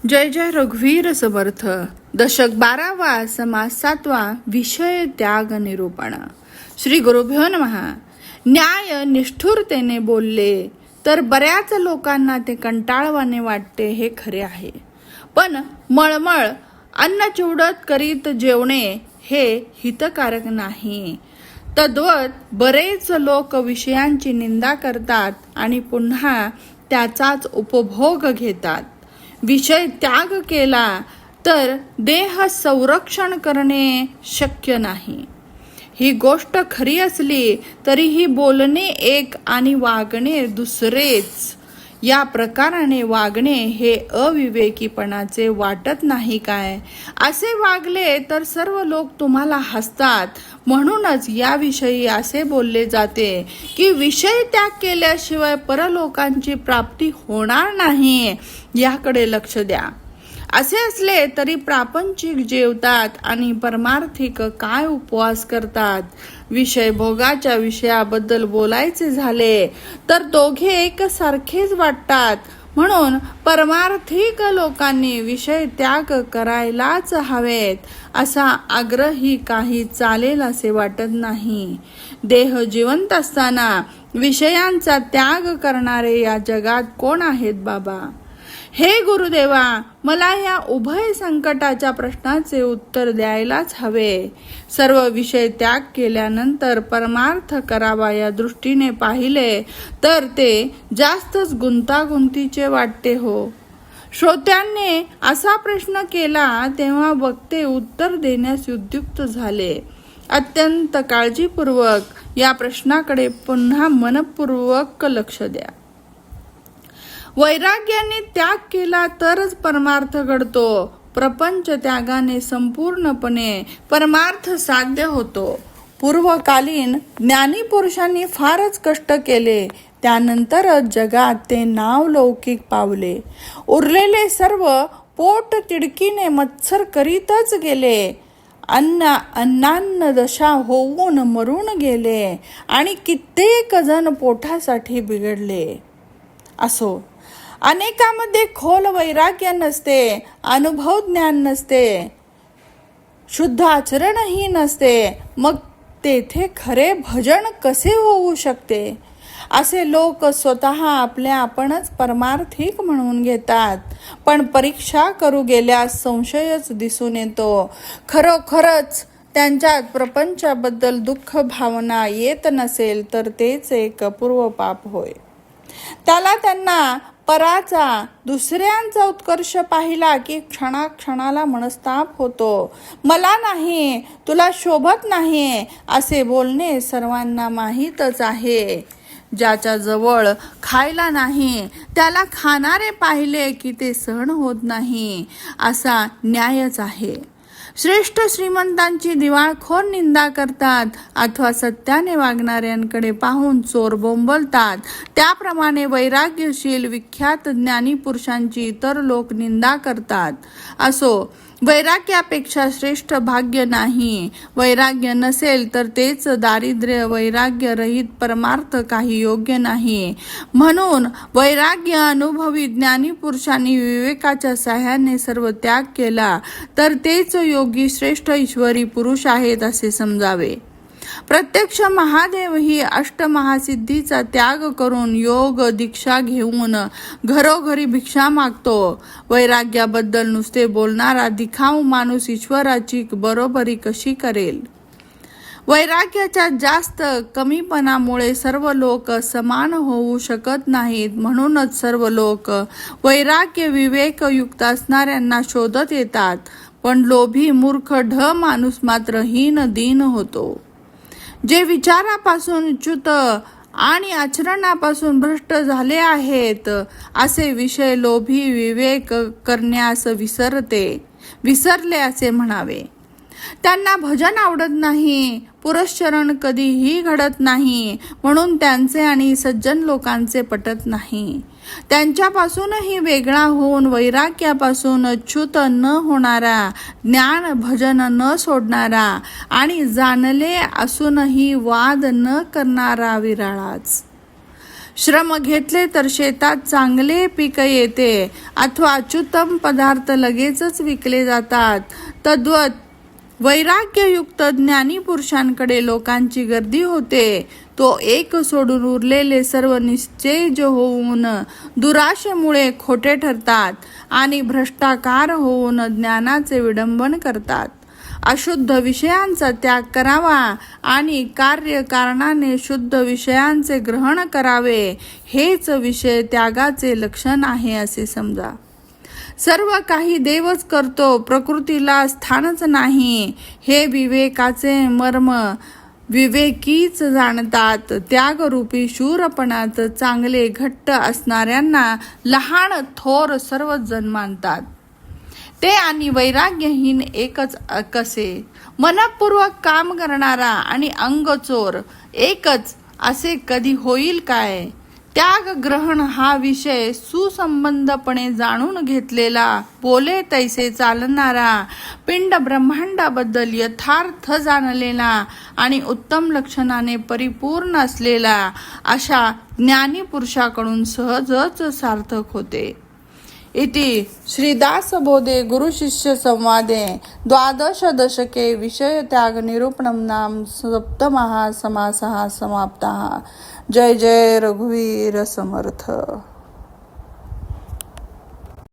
जय जय रघुवीर समर्थ. दशक 12वा, समास 7वा, विषय त्याग निरूपण. श्री गुरुभ्यो नमः. न्याय निष्ठुरतेने बोलले तर बऱ्याच लोकांना ते कंटाळवाणे वाटते, हे खरे आहे. पण मळमळ अन्न चिवडत करीत जेवणे हे हितकारक नाही. तद्वत बरेच लोक विषयांची निंदा करतात आणि पुन्हा त्याचाच उपभोग घेतात. विषय त्याग केला तर देह संरक्षण करणे शक्य नाही. ही गोष्ट खरी असली तरीही बोलणे एक आणि वागणे दुसरेच या प्रकाराने वागणे हे अविवेकीपणाचे वाटत नाही काय? असे वागले तर सर्व लोक तुम्हाला हसतात. म्हणूनच याविषयी असे बोलले जाते की विषय त्याग केल्याशिवाय परलोकांची प्राप्ती होणार नाही. याकडे लक्ष द्या. असे असले तरी प्रापंचिक जेवतात आणि परमार्थिक काय उपवास करतात. विषय भोगाच्या विषयाबद्दल बोलायचे झाले तर दोघे एकसारखेच वाटतात. म्हणून परमार्थिक लोकांनी विषय त्याग करायलाच हवेत असा आग्रही काही चालेल असे वाटत नाही. देह जिवंत असताना विषयांचा त्याग करणारे या जगात कोण आहेत बाबा? हे गुरुदेवा, मला या उभय संकटाच्या प्रश्नाचे उत्तर द्यायलाच हवे. सर्व विषय त्याग केल्यानंतर परमार्थ करावा या दृष्टीने पाहिले तर ते जास्तच गुंतागुंतीचे वाटते हो. श्रोत्यांनी असा प्रश्न केला तेव्हा वक्ते उत्तर देण्यास उद्युक्त झाले. अत्यंत काळजीपूर्वक या प्रश्नाकडे पुन्हा मनपूर्वक लक्ष द्या. वैराग्याने त्याग केला तरच परमार्थ घडतो. प्रपंच त्यागाने संपूर्णपणे परमार्थ साध्य होतो. पूर्वकालीन ज्ञानी पुरुषांनी फारच कष्ट केले, त्यानंतरच जगात ते नावलौकिक पावले. उरलेले सर्व पोट तिडकीने मत्सर करीतच गेले. अन्नान्न दशा होऊन मरून गेले आणि कित्येक जण पोटासाठी बिघडले. असो, अनेकांमध्ये खोल वैराग्य नसते, अनुभव ज्ञान नसते, शुद्ध आचरणही नसते. मग तेथे खरे भजन कसे होऊ शकते? असे लोक स्वतः आपल्या आपणच परमार्थिक म्हणून घेतात. पण परीक्षा करू गेल्यास संशयच दिसून येतो. खरोखरच त्यांच्यात प्रपंचाबद्दल दुःख भावना येत नसेल तर तेच एक अपूर्व पाप होय. त्यांना पराचा, दुसऱ्यांचा उत्कर्ष पाहिला की क्षणाक्षणाला मनस्ताप होतो. मला नाही, तुला शोभत नाही असे बोलणे सर्वांना माहीतच आहे. ज्याच्या जवळ खायला नाही त्याला खाणारे पाहिले की ते सहन होत नाही असा न्यायच आहे. श्रेष्ठ श्रीमंतांची दिवाळखोर निंदा करतात अथवा सत्याने वागणाऱ्यांकडे पाहून चोर बोंबलतात. त्याप्रमाणे वैराग्यशील विख्यात ज्ञानी पुरुषांची इतर लोक निंदा करतात. असो, वैराग्यापेक्षा श्रेष्ठ भाग्य नाही. वैराग्य नसेल तर तेच दारिद्र्य. वैराग्य रहित परमार्थ काही योग्य नाही. म्हणून वैराग्य अनुभवी ज्ञानी पुरुषांनी विवेकाच्या साह्याने सर्व त्याग केला तर तेच योगी श्रेष्ठ ईश्वरी पुरुष आहेत असे समजावे. प्रत्यक्ष महादेव ही अष्टमहासिद्धीचा त्याग करून योग दीक्षा घेऊन घरोघरी भिक्षा मागतो. वैराग्याबद्दल नुसते बोलणारा दिखाऊ माणूस ईश्वराची बरोबरी कशी करेल? वैराग्याच्या जास्त कमीपणामुळे सर्व लोक समान होऊ शकत नाहीत. म्हणूनच सर्व लोक वैराग्य विवेकयुक्त असणाऱ्यांना शोधत येतात. पण लोभी मूर्ख ढ माणूस मात्र हीन दीन होतो. जे विचारापासून च्युत आणि आचरणापासून भ्रष्ट झाले आहेत असे विषय लोभी विवेक करण्यास विसरले असे म्हणावे. त्यांना भजन आवडत नाही, पुरश्चरण कधीही घडत नाही. म्हणून त्यांचे आणि सज्जन लोकांचे पटत नाही. त्यांच्यापासूनही वेगळा होऊन वैराग्यापासून च्युत न होणारा, ज्ञान भजन न सोडणारा आणि जाणले असूनही वाद न करणारा विराळाच. श्रम घेतले तर शेतात चांगले पीक येते अथवा अच्युतम पदार्थ लगेचच विकले जातात. तद्वत वैराग्ययुक्त ज्ञानी पुरुषांकडे लोकांची गर्दी होते. तो एक सोडून उरलेले सर्व निश्चेज होऊन दुराशेमुळे खोटे ठरतात आणि भ्रष्टाकार होऊन ज्ञानाचे विडंबन करतात. अशुद्ध विषयांचा त्याग करावा आणि कार्यकारणाने शुद्ध विषयांचे ग्रहण करावे हेच विषय त्यागाचे लक्षण आहे असे समजा. सर्व काही देवच करतो, प्रकृतीला स्थानच नाही हे विवेकाचे मर्म विवेकीच जाणतात. त्यागरूपी शूरपणात चांगले घट्ट असणाऱ्यांना लहान थोर सर्वच जण मानतात. ते आणि वैराग्यहीन एकच कसे? मनपूर्वक काम करणारा आणि अंगचोर एकच असे कधी होईल काय? त्याग ग्रहण हा विषय सुसंबंधपणे जाणून घेतलेला, बोले तैसे चालणारा, पिंड ब्रह्मांडाबद्दल यथार्थ जाणलेला आणि उत्तम लक्षणाने परिपूर्ण असलेला अशा ज्ञानी पुरुषाकडून सहजच सार्थक होते. इति श्रीदासबोधे गुरुशिष्य संवादे 12 दशके विषय त्याग निरूपणं नाम सप्तमः समासः समाप्तः. जय जय रघुवीर समर्थ.